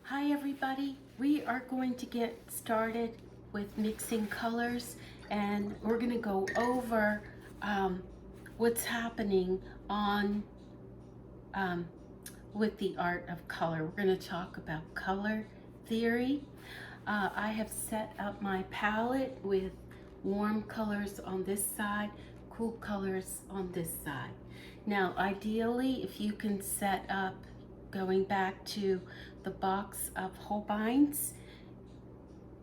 Hi everybody, we are going to get started with mixing colors, and we're going to go over what's happening on with the art of color. We're going to talk about color theory. I have set up my palette with warm colors on this side, cool colors on this side. Now ideally, if you can set up, going back to the box of Holbein's,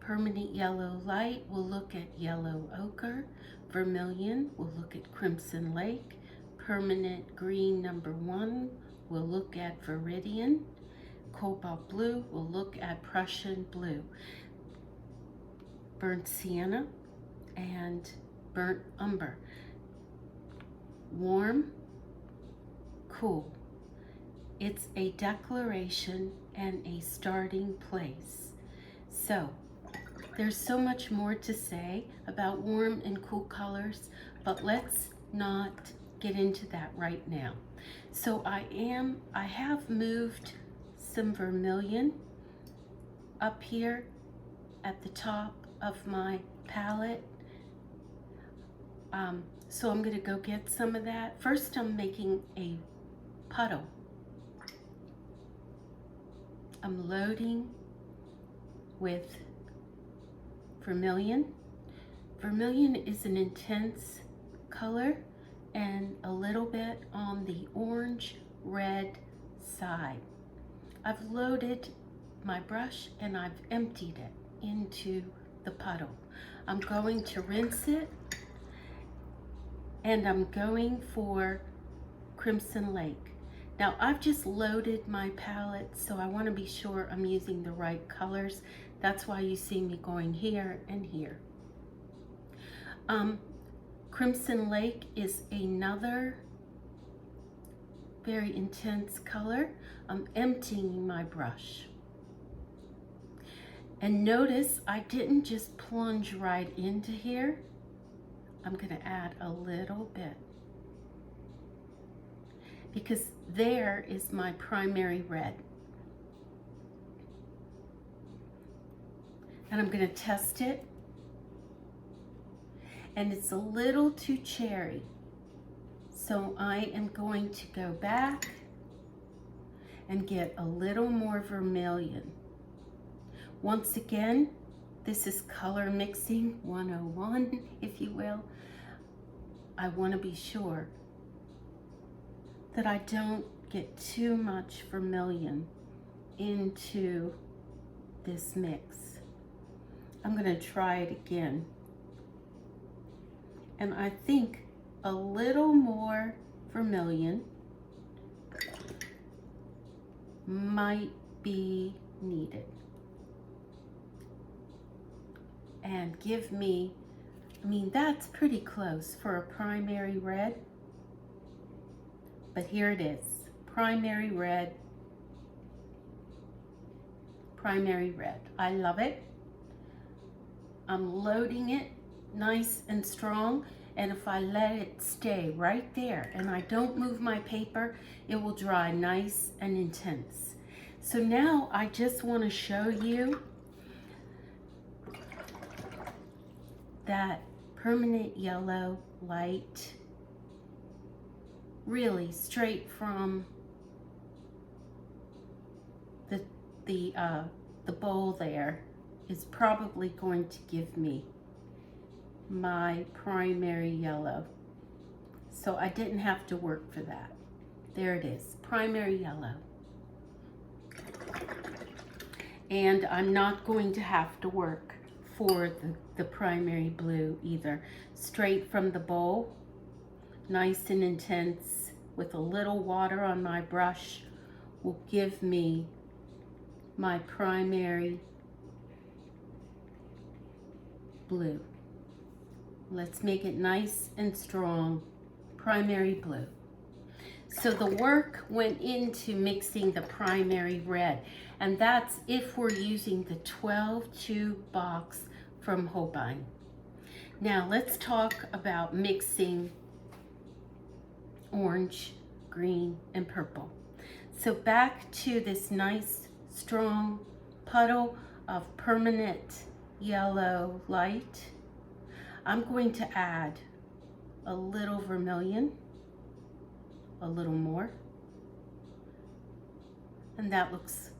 permanent yellow light, we'll look at yellow ochre. Vermilion, we'll look at crimson lake. Permanent green #1, we'll look at Vermilion. Cobalt blue, we'll look at Prussian blue. Burnt sienna and burnt umber. Warm, cool. It's a declaration and a starting place. So there's so much more to say about warm and cool colors, but let's not get into that right now. So I have moved some vermilion up here at the top of my palette. So I'm gonna go get some of that. First, I'm making a puddle. I'm loading with vermilion. Vermilion is an intense color and a little bit on the orange red side. I've loaded my brush and I've emptied it into the puddle. I'm going to rinse it, and I'm going for Crimson Lake. Now I've just loaded my palette, so I want to be sure I'm using the right colors. That's why you see me going here and here. Crimson Lake is another very intense color. I'm emptying my brush. And notice I didn't just plunge right into here. I'm going to add a little bit, because there is my primary red. And I'm going to test it. And it's a little too cherry. So I am going to go back and get a little more vermilion. Once again, this is color mixing 101, if you will. I want to be sure that I don't get too much vermilion into this mix. I'm going to try it again. And I think a little more vermilion might be needed. And give me, that's pretty close for a primary red. But here it is, primary red, primary red. I love it. I'm loading it nice and strong, and if I let it stay right there and I don't move my paper, it will dry nice and intense. So now I just want to show you that permanent yellow light, really straight from the bowl there, is probably going to give me my primary yellow. So I didn't have to work for that. There it is, primary yellow. And I'm not going to have to work for the primary blue either. Straight from the bowl, nice and intense, with a little water on my brush, will give me my primary blue. Let's make it nice and strong, primary blue. So the work went into mixing the primary red, and that's if we're using the 12-tube box from Holbein. Now let's talk about mixing orange, green, and purple. So back to this nice, strong puddle of permanent yellow light. I'm going to add a little vermilion, a little more, and that looks,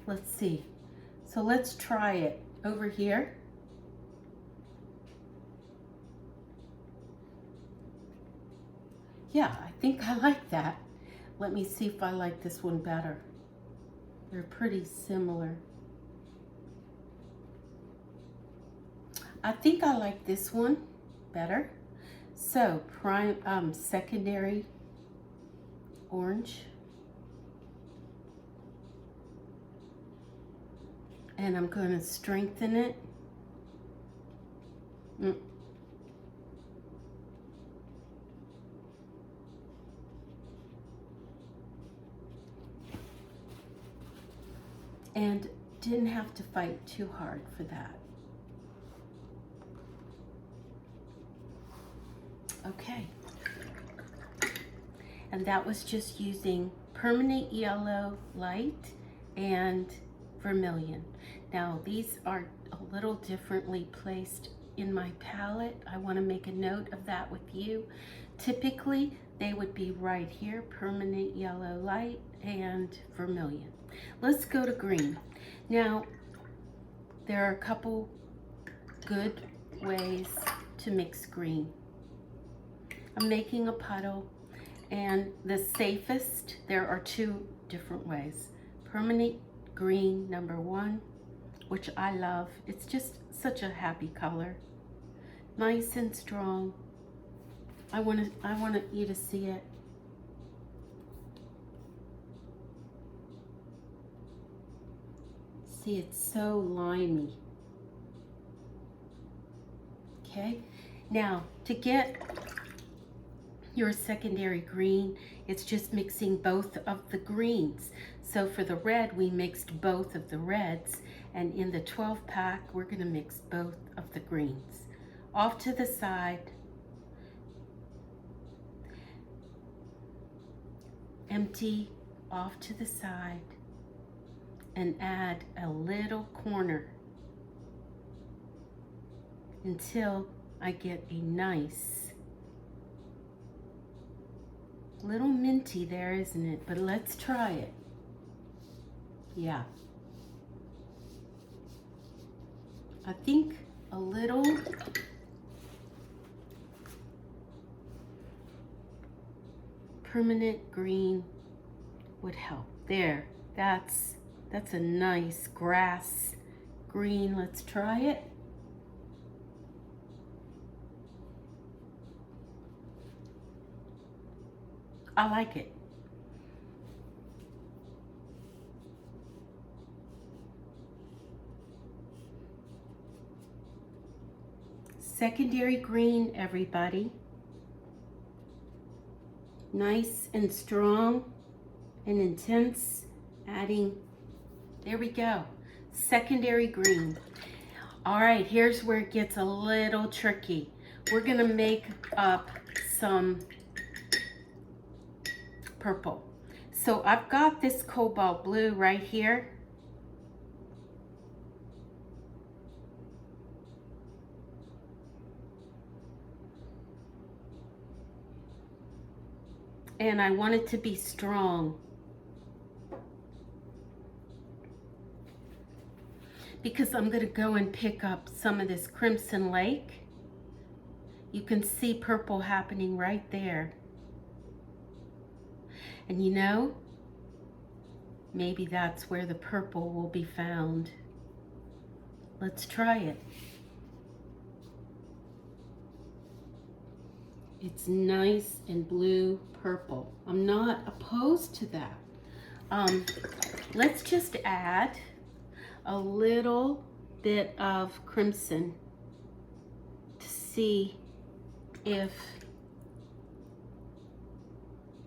let's see. So let's try it over here. Yeah, I think I like that. Let me see if I like this one better. They're pretty similar. I think I like this one better. So secondary orange. And I'm going to strengthen it. And didn't have to fight too hard for that. Okay. And that was just using permanent yellow light and vermilion. Now these are a little differently placed in my palette. I want to make a note of that with you. Typically they would be right here, permanent yellow light and vermilion. Let's go to green. Now there are a couple good ways to mix green. I'm making a puddle, and the safest, there are two different ways. Permanent green #1, which I love. It's just such a happy color. Nice and strong. I want you to see it. See, it's so limey. Okay, now to get your secondary green, it's just mixing both of the greens. So for the red, we mixed both of the reds, and in the 12 pack, we're gonna mix both of the greens. Off to the side, empty off to the side, and add a little corner until I get a nice little minty there, isn't it? But let's try it. Yeah. I think a little permanent green would help. There, that's a nice grass green. Let's try it. I like it. Secondary green, everybody. Nice and strong and intense. Adding, there we go. Secondary green. All right, here's where it gets a little tricky. We're gonna make up some purple. So I've got this cobalt blue right here. And I want it to be strong, because I'm going to go and pick up some of this Crimson Lake. You can see purple happening right there. And you know, maybe that's where the purple will be found. Let's try it. It's nice and blue purple. I'm not opposed to that. Let's just add a little bit of crimson to see if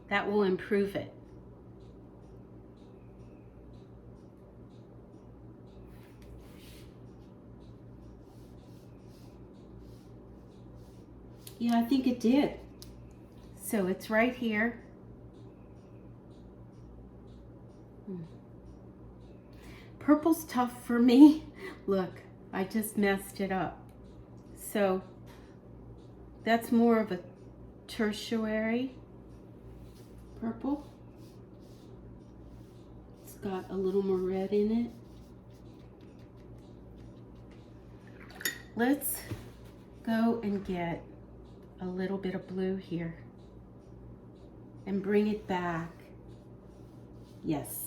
that will improve it. Yeah, I think it did. So it's right here. purple's tough for me. Look, I just messed it up. So that's more of a tertiary purple. It's got a little more red in it. Let's go and get a little bit of blue here and bring it back. Yes.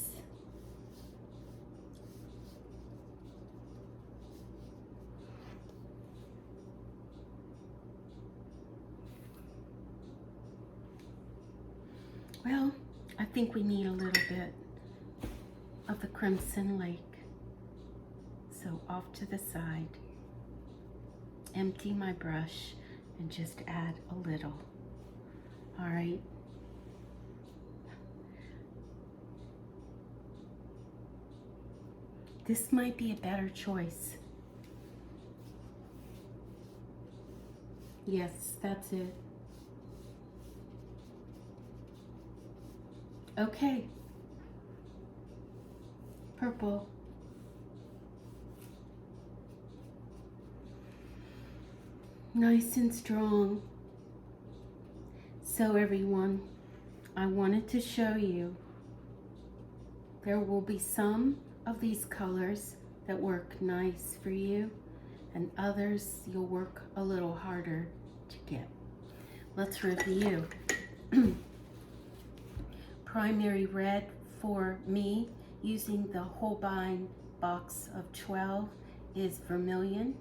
Well, I think we need a little bit of the Crimson Lake. So off to the side, empty my brush and just add a little. All right. This might be a better choice. Yes, that's it. Okay. Purple. Nice and strong. So everyone, I wanted to show you there will be some of these colors that work nice for you, and others you'll work a little harder to get. Let's review. Primary red for me, using the Holbein box of 12, is Vermilion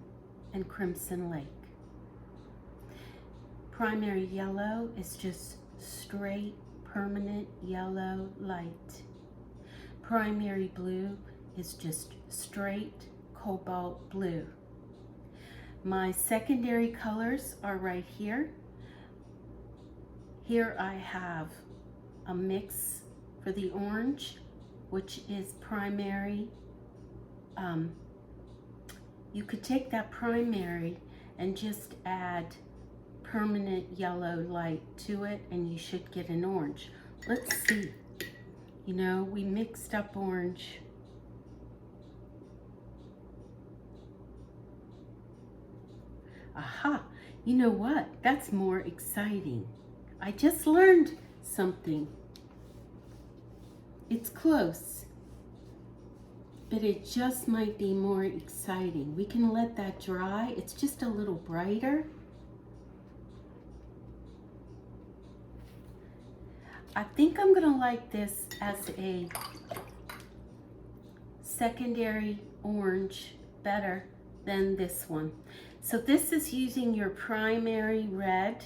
and Crimson Lake. Primary yellow is just straight, permanent yellow light. Primary blue is just straight cobalt blue. My secondary colors are right here. Here I have a mix for the orange, which is primary. You could take that primary and just add permanent yellow light to it and you should get an orange. Let's see. You know, we mixed up orange. Aha, you know what? That's more exciting. I just learned something. It's close, but it just might be more exciting. We can let that dry. It's just a little brighter. I think I'm gonna like this as a secondary orange better than this one. So this is using your primary red,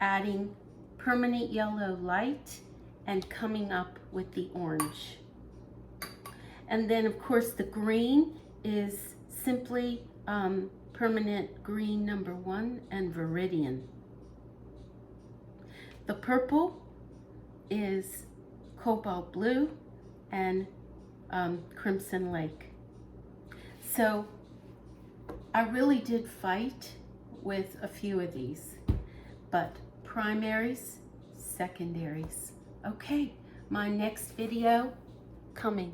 adding permanent yellow light, and coming up with the orange. And then of course the green is simply permanent green number 1 and Vermilion. The purple is cobalt blue and Crimson Lake. So I really did fight with a few of these, but primaries, secondaries. Okay, my next video coming.